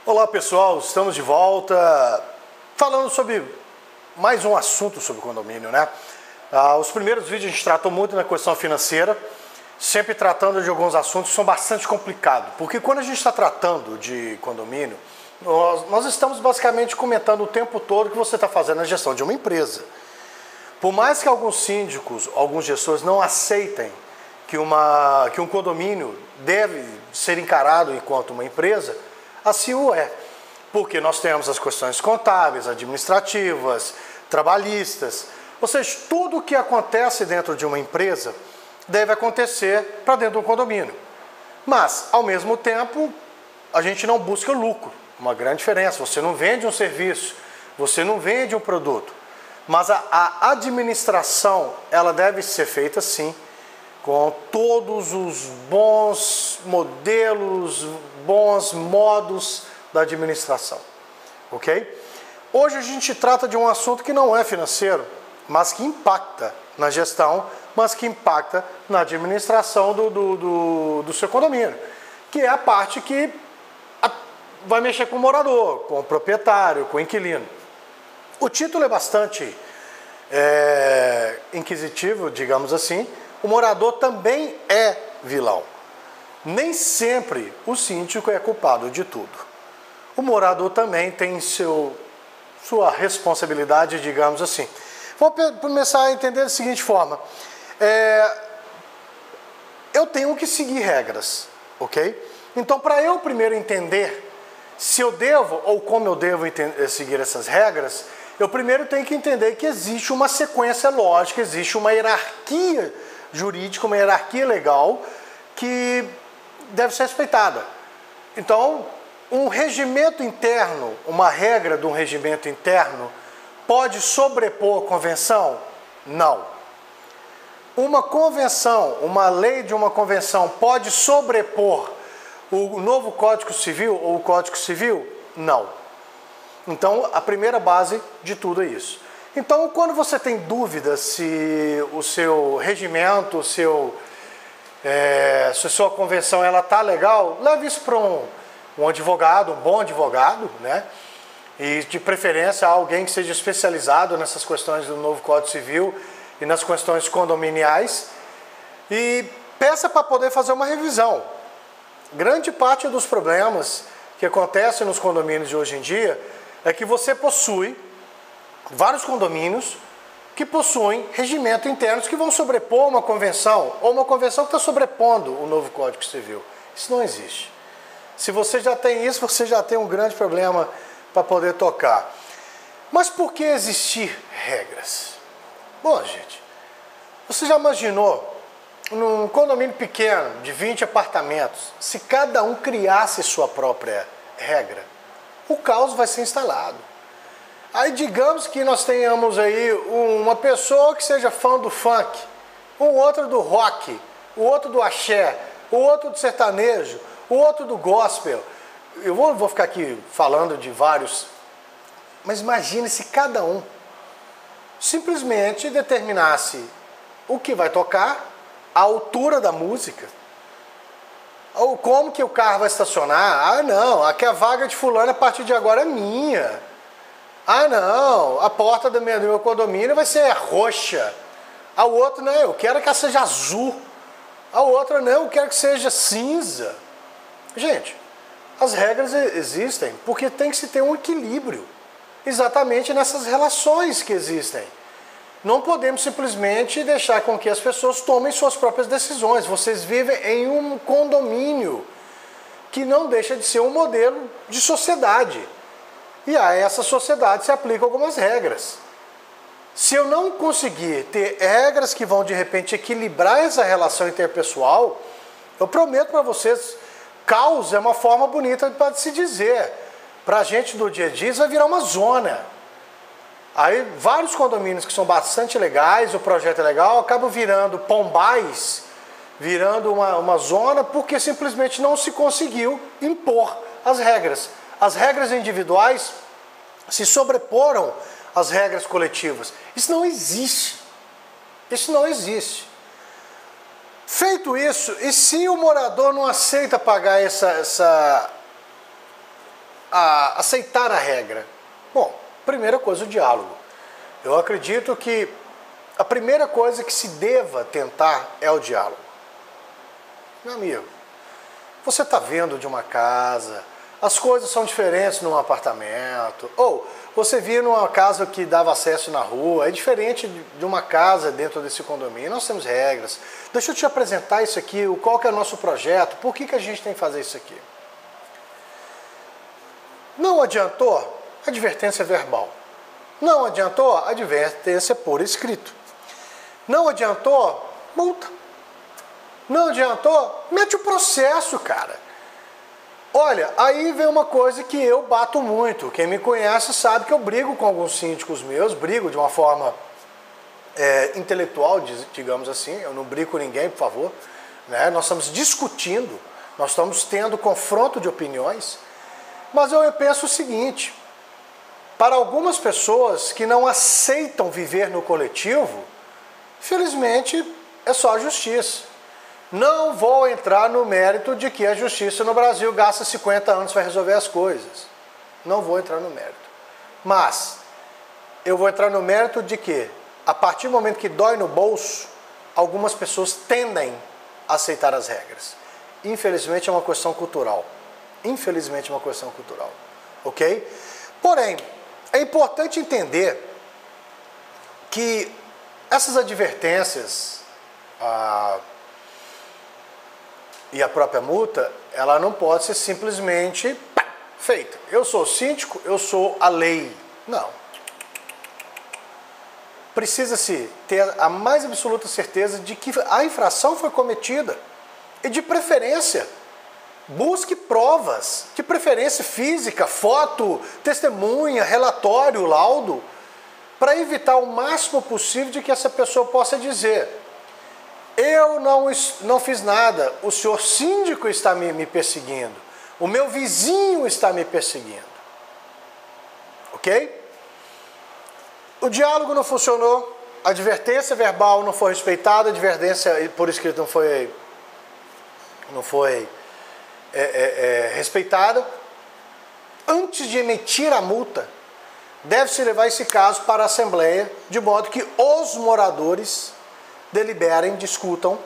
Olá pessoal, estamos de volta falando sobre mais um assunto sobre condomínio, né? Os primeiros vídeos a gente tratou muito na questão financeira, sempre tratando de alguns assuntos que são bastante complicados, porque quando a gente está tratando de condomínio, nós estamos basicamente comentando o tempo todo que você está fazendo a gestão de uma empresa. Por mais que alguns síndicos, alguns gestores não aceitem que um condomínio deve ser encarado enquanto uma empresa, assim o é, porque nós temos as questões contábeis, administrativas, trabalhistas, ou seja, tudo o que acontece dentro de uma empresa deve acontecer para dentro de um condomínio. Mas, ao mesmo tempo, a gente não busca lucro, uma grande diferença, você não vende um serviço, você não vende um produto, mas a administração, ela deve ser feita sim, com todos os bons modelos, bons modos da administração, ok? Hoje a gente trata de um assunto que não é financeiro, mas que impacta na gestão, mas que impacta na administração do seu condomínio, que é a parte que vai mexer com o morador, com o proprietário, com o inquilino. O título é bastante inquisitivo, digamos assim. O morador também é vilão. Nem sempre o síndico é culpado de tudo. O morador também tem sua responsabilidade, digamos assim. Vou começar a entender da seguinte forma. Eu tenho que seguir regras, ok? Então, para eu primeiro entender se eu devo ou como eu devo seguir essas regras, eu primeiro tenho que entender que existe uma sequência lógica, existe uma hierarquia jurídica, uma hierarquia legal que deve ser respeitada. Então, um regimento interno, uma regra de um regimento interno, pode sobrepor a convenção? Não. Uma convenção, uma lei de uma convenção pode sobrepor o novo Código Civil ou o Código Civil? Não. Então, a primeira base de tudo é isso. Então, quando você tem dúvida se o seu regimento, se a sua convenção está legal, leve isso para um advogado, um bom advogado, né? E de preferência alguém que seja especializado nessas questões do novo Código Civil e nas questões condominiais, e peça para poder fazer uma revisão. Grande parte dos problemas que acontecem nos condomínios de hoje em dia é que você possui vários condomínios que possuem regimentos internos que vão sobrepor uma convenção, ou uma convenção que está sobrepondo o novo Código Civil. Isso não existe. Se você já tem isso, você já tem um grande problema para poder tocar. Mas por que existir regras? Bom, gente, você já imaginou num condomínio pequeno, de 20 apartamentos, se cada um criasse sua própria regra, o caos vai ser instalado. Aí digamos que nós tenhamos aí uma pessoa que seja fã do funk, um outro do rock, o outro do axé, o outro do sertanejo, o outro do gospel. Eu vou ficar aqui falando de vários, mas imagine se cada um simplesmente determinasse o que vai tocar, a altura da música, ou como que o carro vai estacionar. Ah, não, aqui a vaga de fulano a partir de agora é minha. Ah, não, a porta do meu condomínio vai ser roxa. A outra, não, eu quero que ela seja azul. A outra, não, eu quero que seja cinza. Gente, as regras existem porque tem que se ter um equilíbrio exatamente nessas relações que existem. Não podemos simplesmente deixar com que as pessoas tomem suas próprias decisões. Vocês vivem em um condomínio que não deixa de ser um modelo de sociedade. E a essa sociedade se aplicam algumas regras. Se eu não conseguir ter regras que vão de repente equilibrar essa relação interpessoal, eu prometo para vocês, caos é uma forma bonita para se dizer. Para a gente do dia a dia isso vai virar uma zona. Aí vários condomínios que são bastante legais, o projeto é legal, acabam virando pombais, virando uma zona porque simplesmente não se conseguiu impor as regras. As regras individuais se sobreporam às regras coletivas. Isso não existe. Isso não existe. Feito isso, e se o morador não aceita pagar aceitar a regra? Bom, primeira coisa, o diálogo. Eu acredito que a primeira coisa que se deva tentar é o diálogo. Meu amigo, você está vendo de uma casa, as coisas são diferentes num apartamento, ou você viu numa casa que dava acesso na rua, é diferente de uma casa dentro desse condomínio, nós temos regras. Deixa eu te apresentar isso aqui, qual que é o nosso projeto, por que a gente tem que fazer isso aqui? Não adiantou? Advertência verbal. Não adiantou? Advertência por escrito. Não adiantou? Multa. Não adiantou? Mete o processo, cara. Olha, aí vem uma coisa que eu bato muito. Quem me conhece sabe que eu brigo com alguns síndicos meus, brigo de uma forma intelectual, digamos assim. Eu não brigo com ninguém, por favor. Né? Nós estamos discutindo, nós estamos tendo confronto de opiniões. Mas eu penso o seguinte, para algumas pessoas que não aceitam viver no coletivo, felizmente é só a justiça. Não vou entrar no mérito de que a justiça no Brasil gasta 50 anos para resolver as coisas. Não vou entrar no mérito. Mas eu vou entrar no mérito de que, a partir do momento que dói no bolso, algumas pessoas tendem a aceitar as regras. Infelizmente é uma questão cultural. Infelizmente é uma questão cultural. Ok? Porém, é importante entender que essas advertências e a própria multa, ela não pode ser simplesmente feita. Eu sou síndico, eu sou a lei. Não. Precisa-se ter a mais absoluta certeza de que a infração foi cometida. E de preferência, busque provas, de preferência física, foto, testemunha, relatório, laudo, para evitar o máximo possível de que essa pessoa possa dizer: eu não fiz nada, o senhor síndico está me perseguindo, o meu vizinho está me perseguindo. Ok? O diálogo não funcionou, a advertência verbal não foi respeitada, a advertência por escrito não foi respeitada. Antes de emitir a multa, deve-se levar esse caso para a Assembleia, de modo que os moradores deliberem, discutam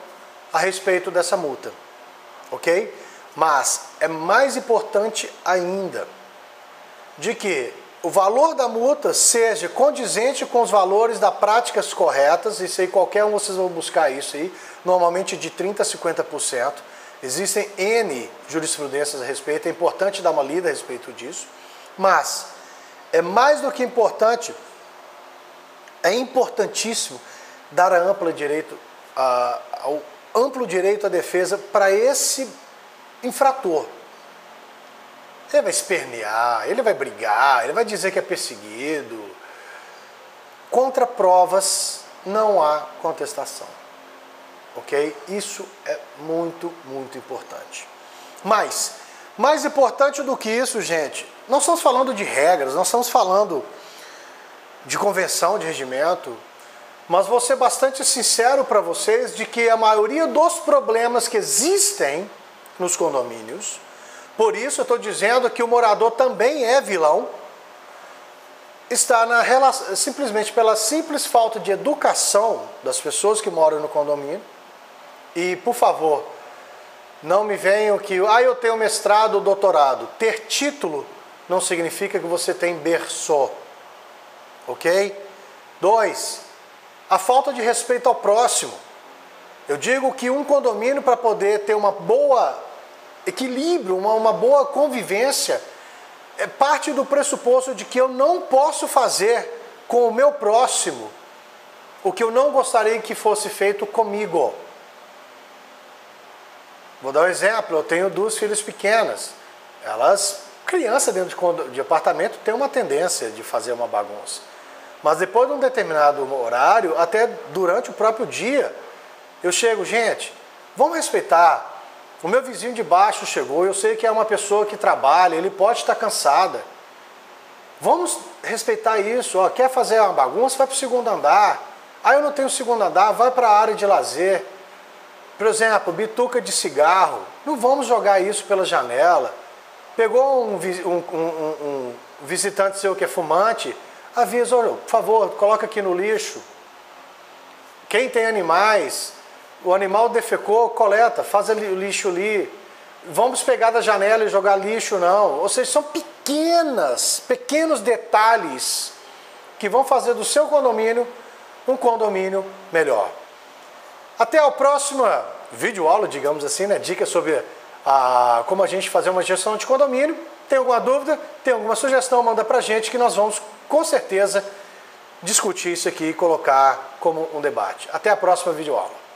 a respeito dessa multa. Ok? Mas é mais importante ainda de que o valor da multa seja condizente com os valores das práticas corretas. Isso aí, qualquer um, vocês vão buscar isso aí, normalmente de 30% a 50%. Existem N jurisprudências a respeito, é importante dar uma lida a respeito disso. Mas é mais do que importante, é importantíssimo dar ao amplo direito à defesa para esse infrator. Ele vai espernear, ele vai brigar, ele vai dizer que é perseguido. Contra provas não há contestação. Ok? Isso é muito, muito importante. Mas, mais importante do que isso, gente, não estamos falando de regras, não estamos falando de convenção, de regimento, mas vou ser bastante sincero para vocês de que a maioria dos problemas que existem nos condomínios, por isso eu estou dizendo que o morador também é vilão, está simplesmente pela simples falta de educação das pessoas que moram no condomínio. E, por favor, não me venham que eu tenho mestrado ou doutorado. Ter título não significa que você tem berço. Ok? 2. A falta de respeito ao próximo. Eu digo que um condomínio, para poder ter uma boa equilíbrio, uma boa convivência, é parte do pressuposto de que eu não posso fazer com o meu próximo o que eu não gostaria que fosse feito comigo. Vou dar um exemplo, eu tenho 2 filhas pequenas. Criança dentro de apartamento tem uma tendência de fazer uma bagunça. Mas depois de um determinado horário, até durante o próprio dia, eu chego, gente, vamos respeitar. O meu vizinho de baixo chegou, eu sei que é uma pessoa que trabalha, ele pode estar cansada. Vamos respeitar isso. Quer fazer uma bagunça? Vai para o 2º andar. Eu não tenho 2º andar, vai para a área de lazer. Por exemplo, bituca de cigarro. Não vamos jogar isso pela janela. Pegou um visitante seu que é fumante, avisa, olha, por favor, coloca aqui no lixo. Quem tem animais, o animal defecou, coleta, faz o lixo ali. Vamos pegar da janela e jogar lixo, não. Ou seja, são pequenos detalhes que vão fazer do seu condomínio um condomínio melhor. Até a próxima videoaula, digamos assim, né? Dicas sobre como a gente fazer uma gestão de condomínio. Tem alguma dúvida? Tem alguma sugestão? Manda pra gente que nós vamos, com certeza, discutir isso aqui e colocar como um debate. Até a próxima videoaula.